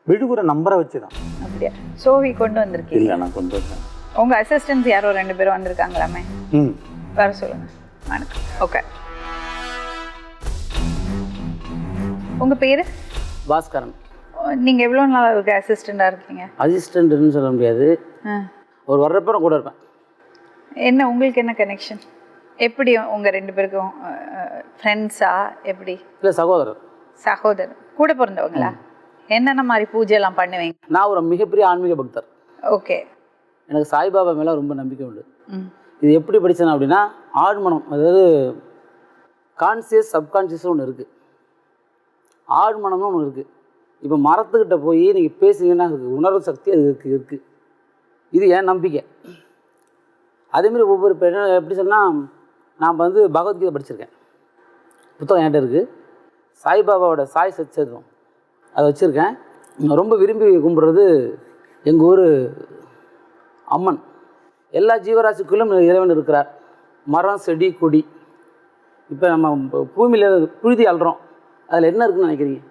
விழுகுற நம்பரை வச்சு தான். அப்படியா? சோவி கொண்டு வந்திருக்கீங்க? இல்லை, நான் கொண்டு வந்தேன். உங்கள் அசிஸ்டன்ஸ் யாரோ 2 பேரும் வந்திருக்காங்களாமே? வர சொல்லுங்கள். வணக்கம். ஓகே, உங்கள் பேர்? பாஸ்கரன். நீங்கள் எவ்வளோ நாள் அவருக்கு அசிஸ்டண்ட்டாக இருக்கீங்க? அசிஸ்டண்ட்டுன்னு சொல்ல முடியாது, ஒரு வர்றப்பறம் கூட இருப்பேன். என்ன உங்களுக்கு என்ன கனெக்ஷன்? எப்படி உங்கள் 2 பேருக்கும் ஃப்ரெண்ட்ஸா எப்படி? இல்லை, சகோதரர். சகோதரர் கூட பிறந்தவங்களா? என்னென்ன மாதிரி பூஜைலாம் பண்ணுவீங்க? நான் ஒரு மிகப்பெரிய ஆன்மீக பக்தர். ஓகே. எனக்கு சாய்பாபா மேலே ரொம்ப நம்பிக்கை உண்டு. இது எப்படி படித்தேன் அப்படின்னா, ஆழ்மனம், அதாவது கான்சியஸ் சப்கான்சியஸ்னு ஒன்று இருக்குது, ஆழ்மனம்னு ஒன்று இருக்குது. இப்போ மரத்துக்கிட்ட போய் நீங்கள் பேசுனீங்கன்னா அதுக்கு உணர்வு சக்தி அது இருக்குது. இது என் நம்பிக்கை. அதேமாரி ஒவ்வொரு எப்படி சொன்னால், நான் வந்து பகவத்கீதை படிச்சிருக்கேன், புத்தகம் என்கிட்ட இருக்குது. சாய்பாபாவோட சாய் சச்சரிதம் அதை வச்சுருக்கேன். நான் ரொம்ப விரும்பி கும்பிட்றது எங்கள் ஊர் அம்மன். எல்லா ஜீவராசிக்குள்ளும் இறைவன் இருக்கிறார். மரம், செடி, கொடி. இப்போ நம்ம பூமியில் புழுதி அள்ளுறோம், அதில் என்ன இருக்குதுன்னு நினைக்கிறீங்க?